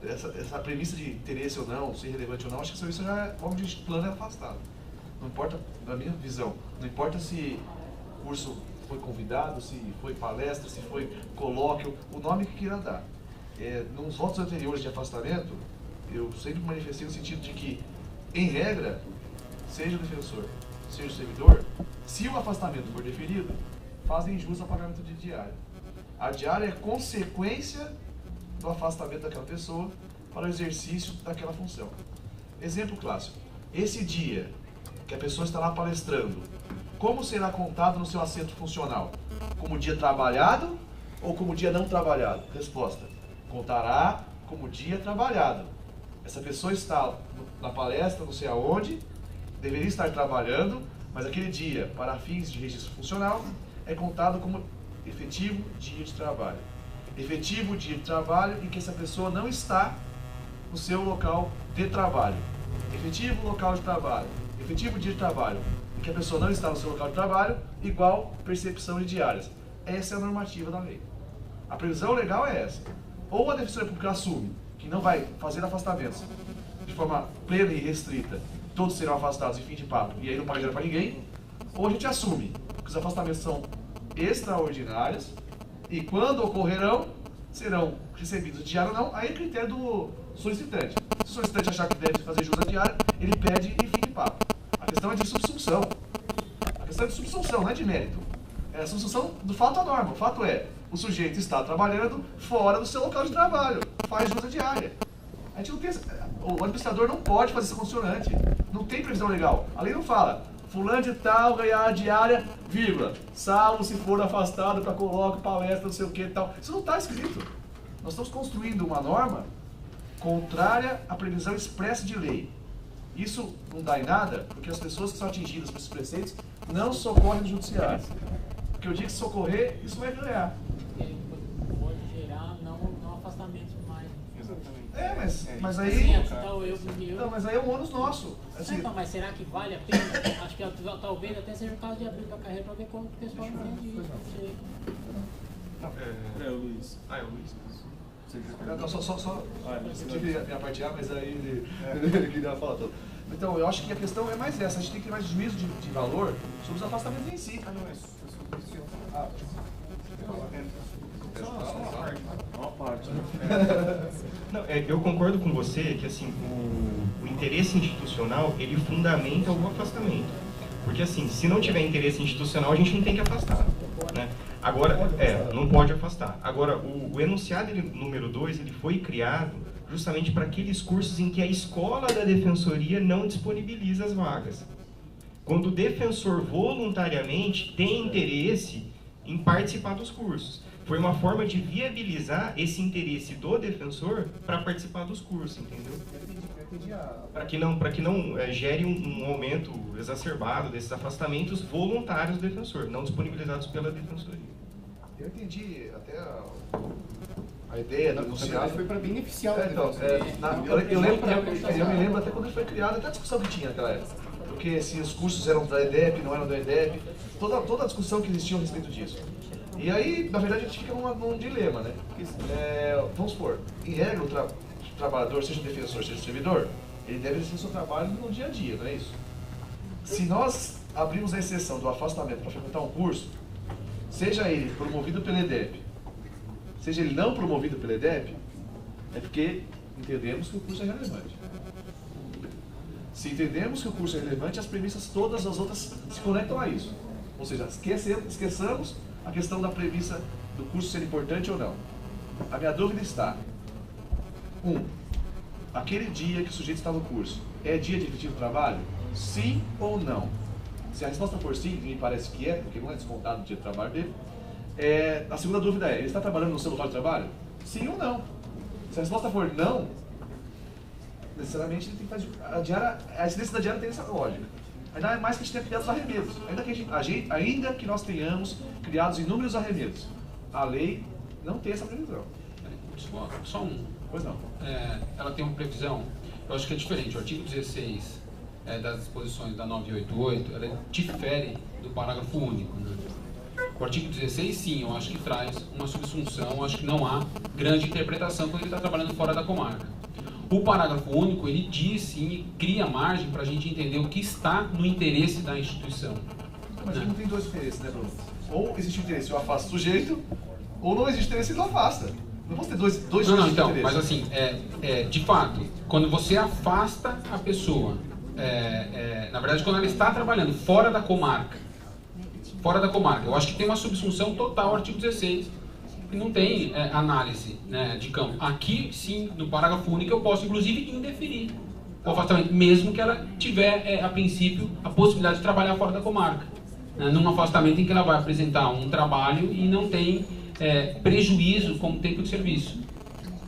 Essa premissa de interesse ou não, ser relevante ou não, acho que isso já, como de plano, é afastado. Não importa, na minha visão, não importa se o curso foi convidado, se foi palestra, se foi colóquio, o nome que queira dar. Nos votos anteriores de afastamento, eu sempre manifestei no sentido de que, em regra, seja o defensor, seja o servidor, se o afastamento for deferido, fazem jus ao pagamento de diária. A diária é consequência do afastamento daquela pessoa para o exercício daquela função. Exemplo clássico. Esse dia que a pessoa está lá palestrando, como será contado no seu assento funcional? Como dia trabalhado ou como dia não trabalhado? Resposta: contará como dia trabalhado. Essa pessoa está na palestra, não sei aonde, deveria estar trabalhando, mas aquele dia, para fins de registro funcional, é contado como efetivo dia de trabalho. Efetivo dia de trabalho em que essa pessoa não está no seu local de trabalho. Efetivo local de trabalho. Efetivo dia de trabalho em que a pessoa não está no seu local de trabalho, igual percepção de diárias. Essa é a normativa da lei. A previsão legal é essa. Ou a Defensoria Pública assume que não vai fazer afastamentos de forma plena e restrita, todos serão afastados em fim de papo, e aí não paga dinheiro para ninguém, ou a gente assume que os afastamentos são extraordinários e quando ocorrerão, serão recebidos diário ou não, aí é critério do solicitante. Se o solicitante achar que deve fazer jus à diária, ele pede em fim de papo. A questão é de subsunção. A questão é de subsunção, não é de mérito. É a subsunção do fato à norma. O fato é, o sujeito está trabalhando fora do seu local de trabalho, faz jus à diária. A gente não tem, o administrador não pode fazer isso condicionante. Não tem previsão legal. A lei não fala, fulano de tal ganhar diária, vírgula, salvo se for afastado para colóquio, palestra, não sei o que e tal. Isso não está escrito. Nós estamos construindo uma norma contrária à previsão expressa de lei. Isso não dá em nada, porque as pessoas que são atingidas por esses preceitos não socorrem no judiciário. Porque o dia que socorrer, isso vai ganhar. Ele pode gerar não afastamentos mais. É, mas aí... Não, mas aí é um ônus nosso. Assim, Então, mas será que vale a pena? Acho que talvez até seja o caso de abrir a carreira para ver como o pessoal entende isso. É o Luiz. Ah, é o Luiz. Não, só eu tive a minha parte A, mas aí ele queria falar tudo. Então, eu acho que a questão é mais essa, a gente tem que ter mais juízo de valor sobre os afastamentos em si. Uma parte. Não, eu concordo com você que assim, o interesse institucional, ele fundamenta o afastamento. Porque assim, se não tiver interesse institucional, a gente não tem que afastar, né? Agora, não pode afastar. Agora, o enunciado número 2, ele foi criado justamente para aqueles cursos em que a escola da defensoria não disponibiliza as vagas. Quando o defensor voluntariamente tem interesse em participar dos cursos. Foi uma forma de viabilizar esse interesse do defensor para participar dos cursos, entendeu? Para que não gere um aumento exacerbado desses afastamentos voluntários do defensor, não disponibilizados pela defensoria. Eu entendi até a ideia do enunciado. Foi para beneficiar o eu me lembro até quando ele foi criado, até a discussão que tinha naquela época. Porque se os cursos eram da EDEP, não eram da EDEP, toda a discussão que existia a respeito disso. E aí, na verdade, a gente fica num dilema, né? Vamos supor, em regra, o trabalhador, seja defensor, seja servidor, ele deve exercer o seu trabalho no dia a dia, não é isso? Se nós abrimos a exceção do afastamento para frequentar um curso, seja ele promovido pela EDEP, seja ele não promovido pela EDEP, é porque entendemos que o curso é relevante. Se entendemos que o curso é relevante, as premissas todas as outras se conectam a isso. Ou seja, esqueçamos a questão da premissa do curso ser importante ou não. A minha dúvida está: aquele dia que o sujeito está no curso, é dia de efetivo trabalho? Sim ou não? Se a resposta for sim, e me parece que é, porque não é descontado o dia de trabalho dele, a segunda dúvida é: ele está trabalhando no seu local de trabalho? Sim ou não? Se a resposta for não, necessariamente ele tem que fazer a incidência da diária tem essa lógica. Ainda mais que a gente tenha criado os arremedos. Ainda que nós tenhamos criados inúmeros arremedos, a lei não tem essa previsão. Só um. Pois não. Ela tem uma previsão, eu acho que é diferente. O artigo 16 das disposições da 988, ela difere do parágrafo único, né? O artigo 16, sim, eu acho que traz uma subsunção, eu acho que não há grande interpretação quando ele está trabalhando fora da comarca. O parágrafo único, ele diz sim, cria margem para a gente entender o que está no interesse da instituição. Mas não tem dois interesses, né, Bruno? Ou existe interesse, eu afasto o sujeito, ou não existe interesse, ele não afasta. Não vamos ter dois não, então, interesses. Mas assim, de fato, quando você afasta a pessoa, na verdade, quando ela está trabalhando fora da comarca, eu acho que tem uma subsunção total ao artigo 16, que não tem análise, né, de campo. Aqui, sim, no parágrafo único, eu posso, inclusive, indeferir o afastamento, mesmo que ela tiver, a princípio, a possibilidade de trabalhar fora da comarca. Num afastamento em que ela vai apresentar um trabalho e não tem prejuízo como tempo de serviço.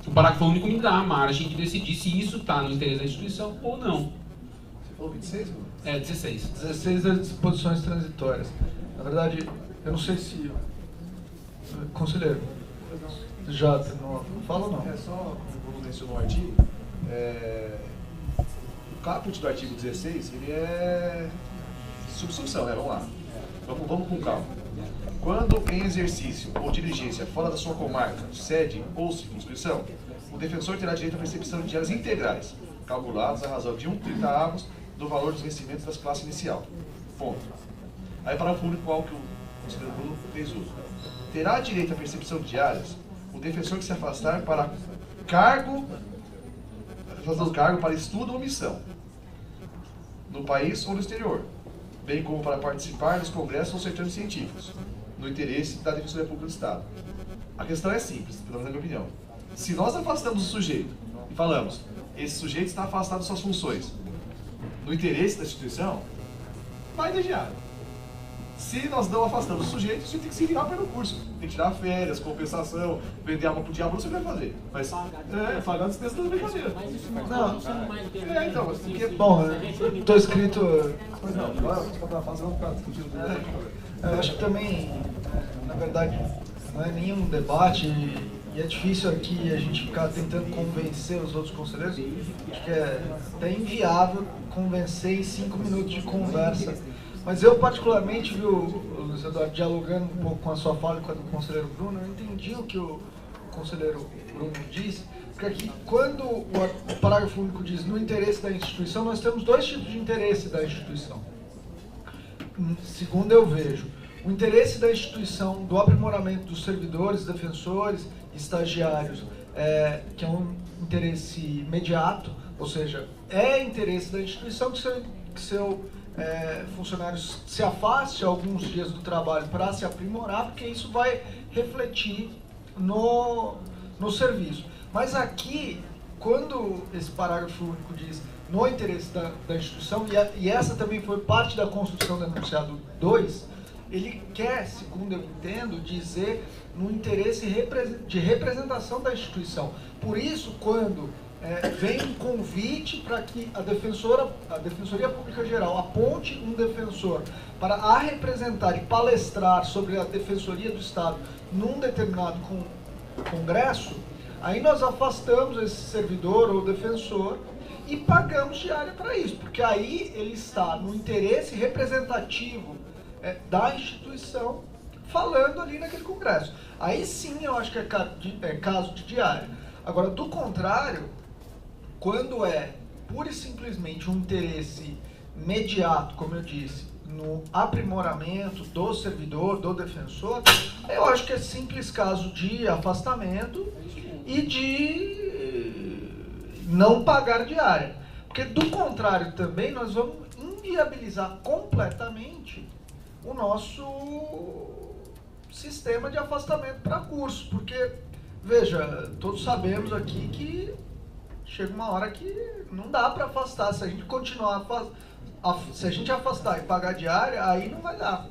O parágrafo único me dá a margem de decidir se isso está no interesse da instituição ou não. Você falou 26, mano? 16. 16 é disposições transitórias. Na verdade, eu não sei se... Conselheiro, já não fala ou não? Só como o Bruno mencionou o artigo, o caput do artigo 16, ele é subsunção, né? Vamos lá. Vamos com calma. Quando em exercício ou diligência fora da sua comarca, sede ou circunscrição, o defensor terá direito à percepção de diárias integrais, calculadas à razão de 1/30 avos do valor dos vencimentos das classes inicial. Ponto. Aí para o público ao que o conselheiro Bruno fez uso. Terá direito à percepção de diárias o defensor que se afastar para cargo para estudo ou missão, no país ou no exterior, bem como para participar dos congressos ou certames científicos, no interesse da Defensoria Pública do Estado. A questão é simples, pelo menos na minha opinião. Se nós afastamos o sujeito e falamos, esse sujeito está afastado de suas funções, no interesse da instituição, vai de diário. Se nós não afastamos o sujeito, a gente tem que se virar pelo curso. Tem que tirar férias, compensação, vender alma pro diabo, você vai fazer. Mas pagar a despesa da brincadeira. Mas isso Não. funciona mais do que Então, mas porque... Bom, estou escrito. Pois não, agora vamos para a fase, vamos ficar discutindo tudo isso. Eu acho que também, na verdade, não é nenhum debate e é difícil aqui a gente ficar tentando convencer os outros conselheiros. Acho que é até inviável convencer em 5 minutos de conversa. Mas eu, particularmente, viu, Luiz Eduardo, dialogando um pouco com a sua fala e com a do conselheiro Bruno, eu entendi o que o conselheiro Bruno disse, porque aqui, quando o parágrafo único diz no interesse da instituição, nós temos 2 tipos de interesse da instituição. Segundo eu vejo, o interesse da instituição do aprimoramento dos servidores, defensores, estagiários, que é um interesse imediato, ou seja, é interesse da instituição que seu funcionário se afaste alguns dias do trabalho para se aprimorar, porque isso vai refletir no serviço. Mas aqui, quando esse parágrafo único diz no interesse da instituição, e essa também foi parte da construção do enunciado 2, ele quer, segundo eu entendo, dizer no interesse de representação da instituição. Por isso, quando vem um convite para que a Defensoria Pública Geral aponte um defensor para a representar e palestrar sobre a Defensoria do Estado num determinado congresso, aí nós afastamos esse servidor ou defensor e pagamos diária para isso, porque aí ele está no interesse representativo da instituição falando ali naquele congresso. Aí sim eu acho que é caso de diária. Agora, do contrário, quando é pura e simplesmente um interesse imediato, como eu disse, no aprimoramento do servidor, do defensor, eu acho que é simples caso de afastamento e de não pagar diária. Porque do contrário também nós vamos inviabilizar completamente o nosso sistema de afastamento para curso. Porque, veja, todos sabemos aqui que chega uma hora que não dá para afastar. Se a gente continuar se a gente afastar e pagar diária, aí não vai dar,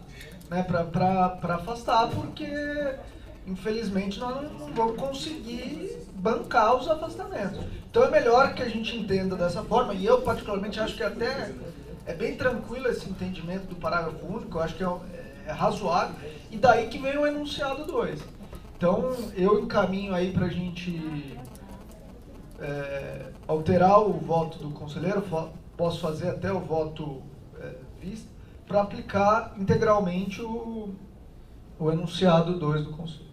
né, para afastar, porque infelizmente nós não vamos conseguir bancar os afastamentos. Então é melhor que a gente entenda dessa forma, e eu particularmente acho que até é bem tranquilo esse entendimento do parágrafo único, eu acho que é razoável, e daí que vem o enunciado 2. Então eu encaminho aí para a gente alterar o voto do conselheiro, posso fazer até o voto visto, para aplicar integralmente o enunciado 2 do conselho.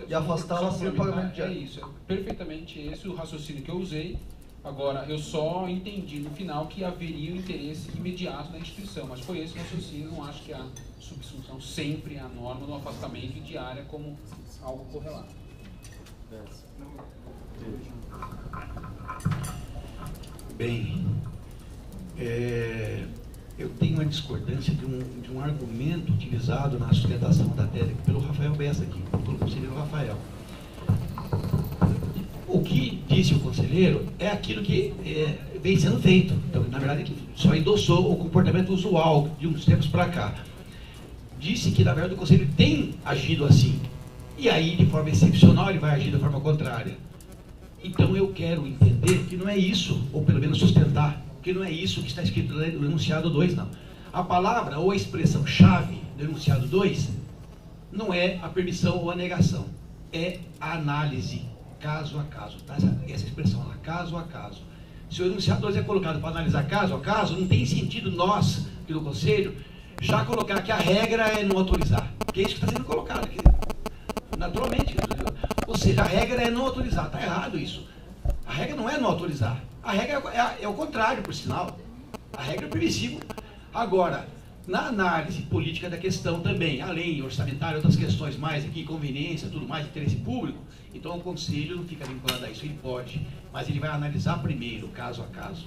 E afastá-la sem pagamento diário. É isso, é perfeitamente esse o raciocínio que eu usei. Agora, eu só entendi no final que haveria um interesse imediato da instituição, mas foi esse o raciocínio. Não acho que a subsunção sempre é a norma no afastamento e diária como algo correlato. Bem, eu tenho uma discordância de um argumento utilizado na sustentação da tese pelo Rafael Bessa aqui, pelo conselheiro Rafael. O que disse o conselheiro é aquilo que vem sendo feito. Então, na verdade, ele só endossou o comportamento usual de uns tempos para cá. Disse que, na verdade, o conselheiro tem agido assim. E aí, de forma excepcional, ele vai agir da forma contrária. Então, eu quero entender que não é isso, ou pelo menos sustentar, que não é isso que está escrito no enunciado 2, não. A palavra ou a expressão-chave do enunciado 2 não é a permissão ou a negação, é a análise, caso a caso. Tá? Essa expressão lá, caso a caso. Se o enunciado 2 é colocado para analisar caso a caso, não tem sentido nós, aqui do Conselho, já colocar que a regra é não autorizar, porque é isso que está sendo colocado aqui. Naturalmente, ou seja, a regra é não autorizar, está errado isso. A regra não é não autorizar, a regra é o contrário, por sinal. A regra é permissiva. Agora, na análise política da questão também, além orçamentária, outras questões mais aqui, conveniência, tudo mais, interesse público, então o Conselho não fica vinculado a isso, ele pode, mas ele vai analisar primeiro, caso a caso.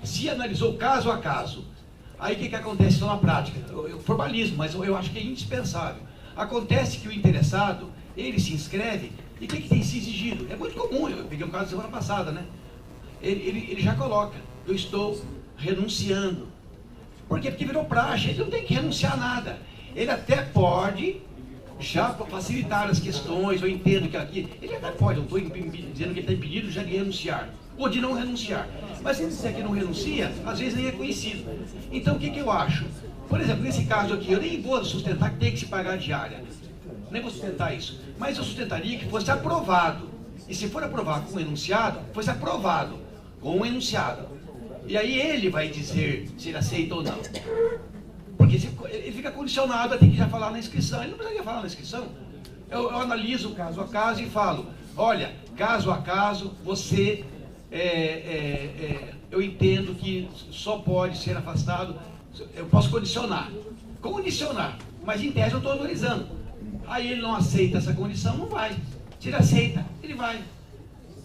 Se analisou caso a caso, aí o que acontece então na prática? Formalismo, mas eu acho que é indispensável. Acontece que o interessado, ele se inscreve, e o que tem se exigido? É muito comum, eu peguei um caso semana passada, né? Ele já coloca, eu estou renunciando. Por quê? Porque virou praxe, ele não tem que renunciar a nada. Ele até pode já facilitar as questões, eu entendo que aqui, ele até pode, não estou dizendo que ele está impedido já de renunciar, ou de não renunciar. Mas se ele disser que não renuncia, às vezes nem é conhecido. Então o que eu acho? Por exemplo, nesse caso aqui, eu nem vou sustentar que tem que se pagar a diária. Nem vou sustentar isso. Mas eu sustentaria que fosse aprovado. E se for aprovado com um enunciado, fosse aprovado com um enunciado. E aí ele vai dizer se ele aceita ou não. Porque ele fica condicionado a ter que já falar na inscrição. Ele não precisaria falar na inscrição. Eu analiso caso a caso e falo, olha, caso a caso, você, eu entendo que só pode ser afastado, eu posso condicionar, mas em tese eu estou autorizando. Aí ele não aceita essa condição, não vai. Se ele aceita, ele vai.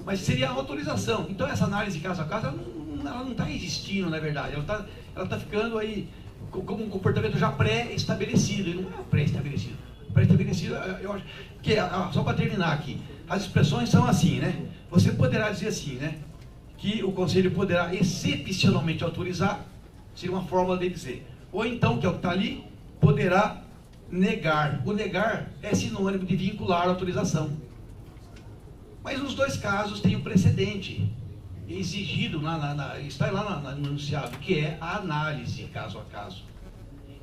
Mas seria a autorização. Então essa análise caso a caso, ela não está existindo, na verdade. Ela está ficando aí como um comportamento já pré-estabelecido. Ele não é pré-estabelecido. Pré-estabelecido, eu acho que, só para terminar aqui, as expressões são assim, né? Você poderá dizer assim, né? Que o Conselho poderá excepcionalmente autorizar, seria uma forma de dizer. Ou então, que é o que está ali, poderá negar. O negar é sinônimo de vincular a autorização. Mas nos dois casos tem um precedente exigido, está lá no enunciado, que é a análise caso a caso.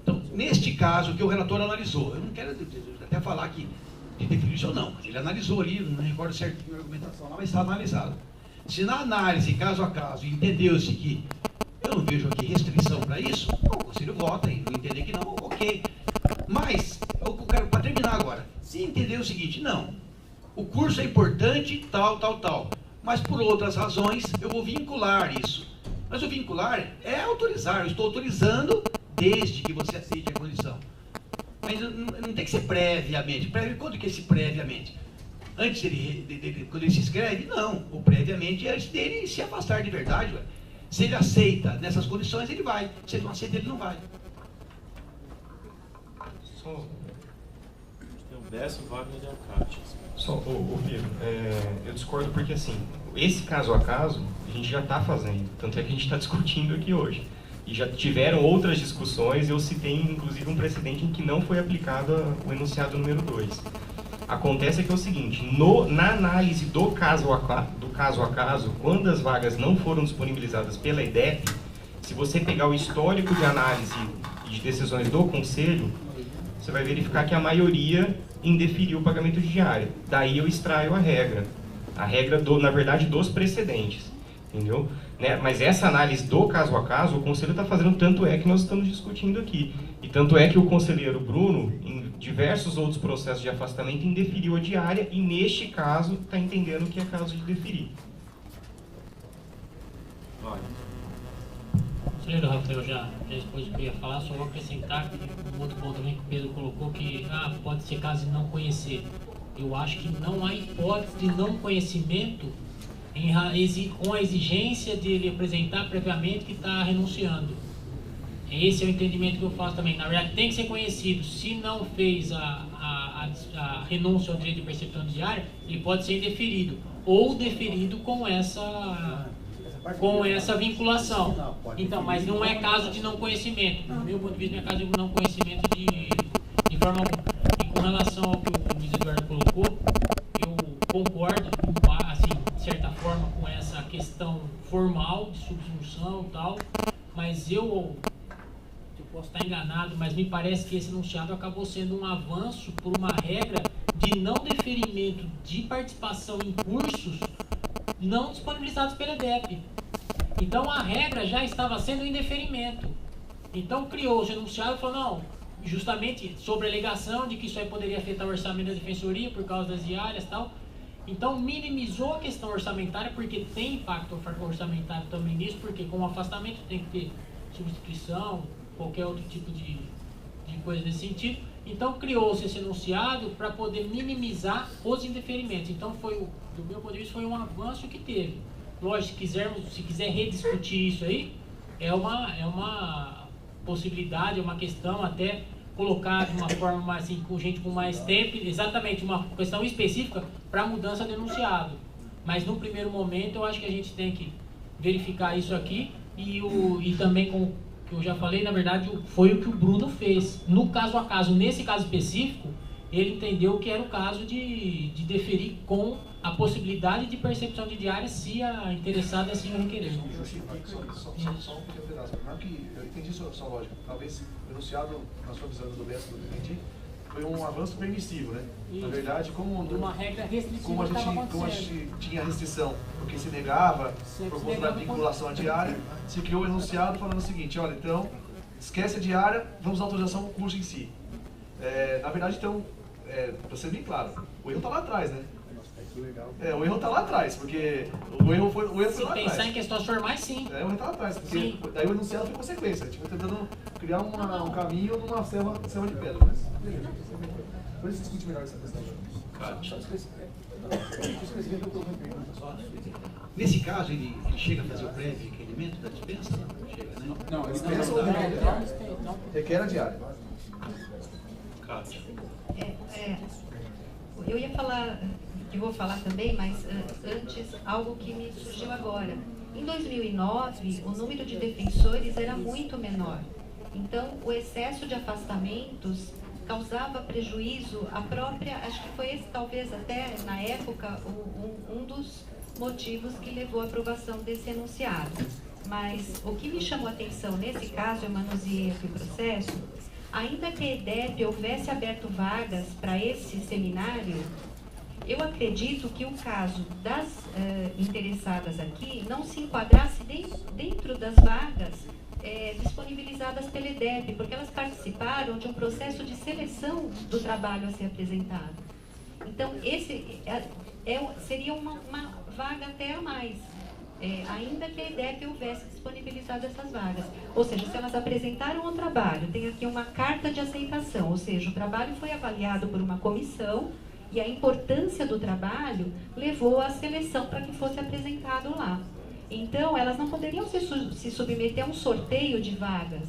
Então, neste caso que o relator analisou, eu não quero até falar que definiu isso ou não, ele analisou ali, não recordo certinho a argumentação lá, mas está analisado. Se na análise caso a caso entendeu-se que eu não vejo aqui restrição para isso, o Conselho vota e não entender que não, ok. Mas, eu quero, para terminar agora, se entender o seguinte, não, o curso é importante, tal, mas por outras razões eu vou vincular isso. Mas o vincular é autorizar, eu estou autorizando desde que você aceite a condição. Mas não tem que ser previamente. Quando que é esse previamente? Antes quando ele se inscreve? Não. O previamente é antes dele se afastar de verdade. Ué. Se ele aceita nessas condições, ele vai. Se ele não aceita, ele não vai. Tem o Décio, Wagner e Alcate. Só, Pedro, eu discordo porque, assim, esse caso a caso, a gente já está fazendo. Tanto é que a gente está discutindo aqui hoje. E já tiveram outras discussões, eu citei, inclusive, um precedente em que não foi aplicado o enunciado número 2. Acontece que é o seguinte, na análise do caso a caso, quando as vagas não foram disponibilizadas pela IDEP, se você pegar o histórico de análise de decisões do Conselho, você vai verificar que a maioria indeferiu o pagamento de diária. Daí eu extraio a regra na verdade, dos precedentes, entendeu? Né? Mas essa análise do caso a caso, o Conselho está fazendo, tanto é que nós estamos discutindo aqui. E tanto é que o conselheiro Bruno, em diversos outros processos de afastamento, indeferiu a diária e, neste caso, está entendendo que é caso de deferir. Vai. Conselheiro Rafael já expôs o que eu ia falar, só vou acrescentar um outro ponto também que o Pedro colocou, que pode ser caso de não conhecer. Eu acho que não há hipótese de não conhecimento com a exigência de ele apresentar previamente que está renunciando. Esse é o entendimento que eu faço também. Na verdade, tem que ser conhecido. Se não fez a renúncia ao direito de percepção diária, ele pode ser indeferido ou deferido com essa vinculação. Então, mas não é caso de não conhecimento. Do meu ponto de vista, não é caso de não conhecimento de forma alguma. E com relação ao que o Luiz Eduardo colocou, eu concordo, assim, de certa forma, com essa questão formal de subsunção e tal, mas eu posso estar enganado, mas me parece que esse enunciado acabou sendo um avanço por uma regra de não deferimento de participação em cursos não disponibilizados pela IDEP. Então a regra já estava sendo em deferimento. Então criou-se o enunciado e falou, não, justamente sobre a alegação de que isso aí poderia afetar o orçamento da defensoria por causa das diárias e tal. Então minimizou a questão orçamentária, porque tem impacto orçamentário também nisso, porque com o afastamento tem que ter substituição, qualquer outro tipo de coisa nesse sentido. Então criou-se esse enunciado para poder minimizar os indeferimentos. Então do meu ponto de vista, foi um avanço que teve. Lógico, se quiser rediscutir isso aí, é uma possibilidade, é uma questão até colocar de uma forma mais, assim, com gente com mais tempo, exatamente uma questão específica para mudança do enunciado. Mas no primeiro momento eu acho que a gente tem que verificar isso aqui e também que eu já falei, na verdade, foi o que o Bruno fez. No caso a caso, nesse caso específico, ele entendeu que era o caso de deferir com a possibilidade de percepção de diária se a interessada assim o requerer. Só um pequeno pedaço. Não é que eu entendi sua lógica. Talvez o enunciado, na sua visão do BS, do entendi, foi um avanço permissivo, né? Isso. Na verdade, como uma regra restritiva como a gente tinha restrição porque se negava por conta da vinculação à diária, se criou o enunciado falando o seguinte: olha, então, esquece a diária, vamos dar autorização ao curso em si. Na verdade, então, para ser bem claro, o erro está lá atrás, né? O erro está lá atrás, porque o erro foi lá atrás. Se pensar em questões formais, sim. O erro está lá atrás, porque daí o enunciado foi consequência. A gente vai tentando criar um caminho numa selva de pedra. Mas beleza. Depois a gente discute melhor essa questão. Nesse caso, ele chega a fazer o prévio requerimento da dispensa? Não chega, né? Não, ele Dispensa ou requer a diária? Cátia. Eu ia falar, que vou falar também, mas antes, algo que me surgiu agora. Em 2009, o número de defensores era muito menor. Então, o excesso de afastamentos causava prejuízo à própria, acho que foi esse talvez até na época um dos motivos que levou à aprovação desse enunciado. Mas o que me chamou a atenção nesse caso, eu manuseei aqui o processo, ainda que a EDEP houvesse aberto vagas para esse seminário, eu acredito que o caso das interessadas aqui não se enquadrasse dentro das vagas disponibilizadas pela EDEP, porque elas participaram de um processo de seleção do trabalho a ser apresentado. Então, esse seria uma vaga até a mais, ainda que a EDEP houvesse disponibilizado essas vagas. Ou seja, se elas apresentaram o trabalho, tem aqui uma carta de aceitação, ou seja, o trabalho foi avaliado por uma comissão e a importância do trabalho levou à seleção para que fosse apresentado lá. Então, elas não poderiam se submeter a um sorteio de vagas,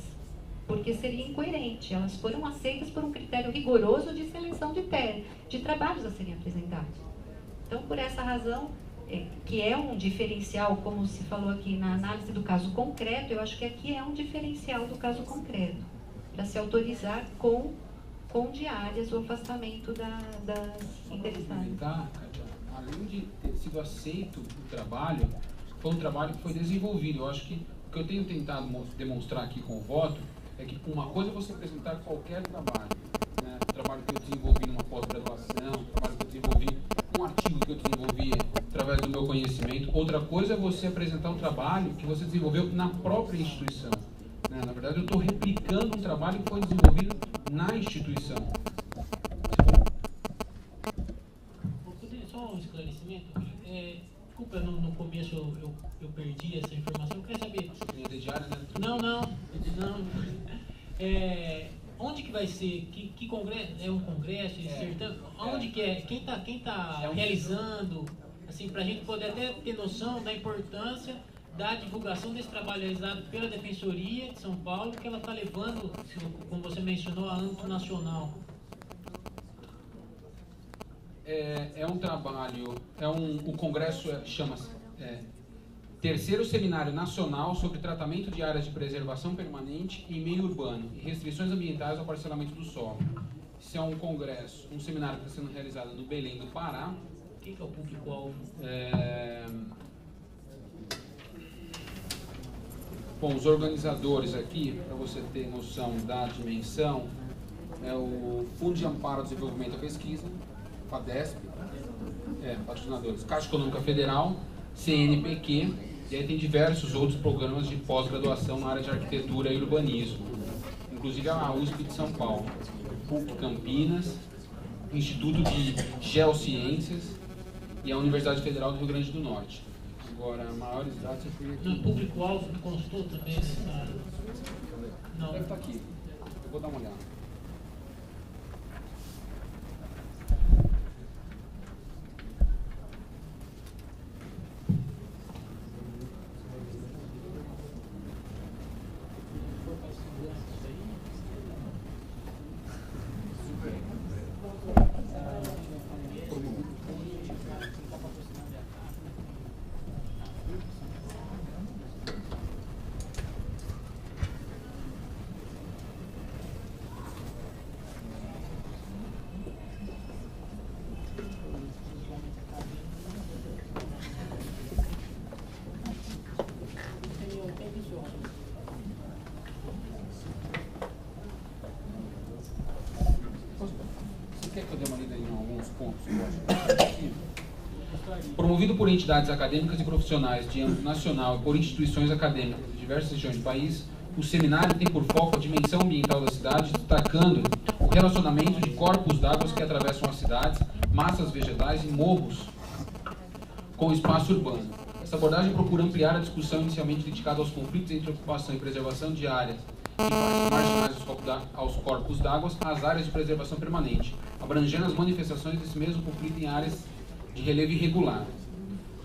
porque seria incoerente. Elas foram aceitas por um critério rigoroso de seleção de trabalhos a serem apresentados. Então, por essa razão, que é um diferencial, como se falou aqui na análise do caso concreto, eu acho que aqui é um diferencial do caso concreto, para se autorizar com diárias o afastamento das interessadas. Além de ter sido aceito o trabalho, foi um trabalho que foi desenvolvido. Eu acho que o que eu tenho tentado demonstrar aqui com o voto é que uma coisa é você apresentar qualquer trabalho, né? O trabalho que eu desenvolvi numa pós-graduação, o trabalho que eu desenvolvi, um artigo que eu desenvolvi através do meu conhecimento. Outra coisa é você apresentar um trabalho que você desenvolveu na própria instituição, né? Na verdade, eu estou replicando um trabalho que foi desenvolvido na instituição. Só um esclarecimento. Desculpa, no começo eu perdi essa informação. Eu queria saber. Diário, né? Não. Onde que vai ser? Que congresso? É um congresso? Onde que é? Quem tá realizando? Assim, para a gente poder até ter noção da importância da divulgação desse trabalho realizado pela Defensoria de São Paulo, que ela está levando, como você mencionou, a âmbito nacional. É um trabalho, o congresso chama-se Terceiro Seminário Nacional sobre Tratamento de Áreas de Preservação Permanente em Meio Urbano e Restrições Ambientais ao Parcelamento do Solo. Esse é um congresso, um seminário que está sendo realizado no Belém do Pará. Quem que é o público-alvo? Bom, os organizadores aqui, para você ter noção da dimensão, é o Fundo de Amparo ao Desenvolvimento e Pesquisa, FADESP, patrocinadores, Caixa Econômica Federal, CNPq, e aí tem diversos outros programas de pós-graduação na área de arquitetura e urbanismo, inclusive a USP de São Paulo, PUC Campinas, Instituto de Geociências e a Universidade Federal do Rio Grande do Norte. Agora, maiores dados eu fui aqui. No público-alvo que constou também nessa... Não. Deve estar aqui, eu vou dar uma olhada. Promovido por entidades acadêmicas e profissionais de âmbito nacional e por instituições acadêmicas de diversas regiões do país, o seminário tem por foco a dimensão ambiental da cidade, destacando o relacionamento de corpos d'água que atravessam as cidades, massas vegetais e morros com o espaço urbano. Essa abordagem procura ampliar a discussão inicialmente dedicada aos conflitos entre ocupação e preservação de áreas e partes marginais aos corpos d'água às áreas de preservação permanente, abrangendo as manifestações desse mesmo conflito em áreas de relevo irregular.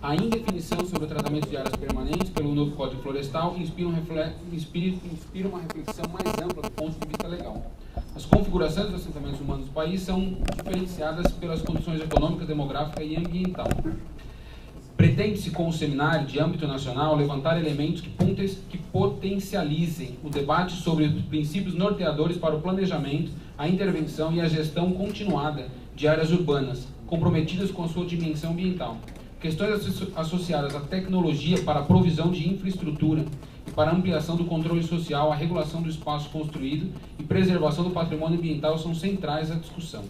A indefinição sobre o tratamento de áreas permanentes pelo novo Código Florestal inspira uma reflexão mais ampla do ponto de vista legal. As configurações dos assentamentos humanos do país são diferenciadas pelas condições econômicas, demográficas e ambiental. Pretende-se, com o seminário de âmbito nacional, levantar elementos que potencializem o debate sobre os princípios norteadores para o planejamento, a intervenção e a gestão continuada de áreas urbanas, comprometidas com a sua dimensão ambiental. Questões associadas à tecnologia para a provisão de infraestrutura e para a ampliação do controle social, a regulação do espaço construído e preservação do patrimônio ambiental são centrais à discussão.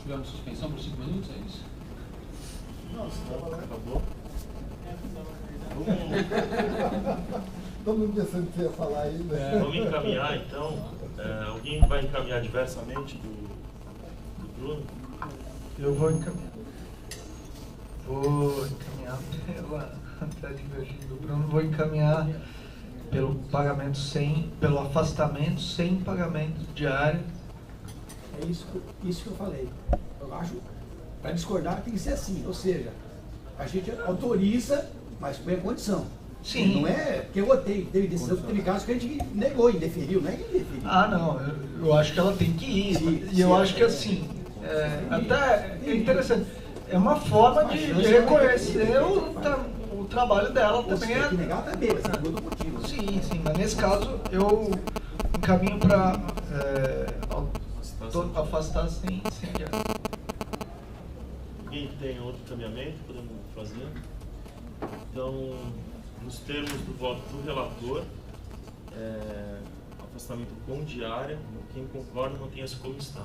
Tivemos suspensão por 5 minutos, é isso? Não, você estava lá. Acabou? Todo mundo pensando que ia falar aí, né? Vamos encaminhar, então. Alguém vai encaminhar diversamente do Bruno? Eu vou encaminhar. Vou encaminhar pela, até divergindo do Bruno, vou encaminhar pelo pagamento pelo afastamento sem pagamento diário. É isso que eu falei. Eu acho, para discordar tem que ser assim, ou seja, a gente autoriza, mas põe a condição. Sim. Não é, porque teve casos que a gente negou, indeferiu, não é que indeferiu. Ah, não, eu acho que ela tem que ir. E eu acho que assim, até é interessante, é uma forma de reconhecer o trabalho dela também. Tem que negar também, mas não do motivo. Sim, mas nesse caso eu encaminho para afastar sem diário. Alguém tem outro encaminhamento? Podemos fazer? Então, nos termos do voto do relator, afastamento com diária, quem concorda mantenha-se como está.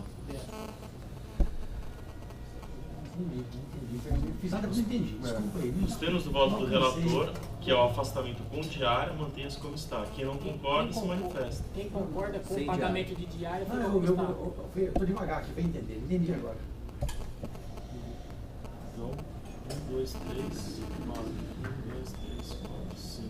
Fiz nada que eu não entendi, desculpa aí. Nos termos do voto do relator, que é o afastamento com diária, mantenha-se como está. Quem não concorda, se manifesta. Quem concorda com o pagamento de diária, eu estou devagar aqui para entender, entendi agora. Então, 1, 2, 3, 4, 1, 2, 3, 4, 5.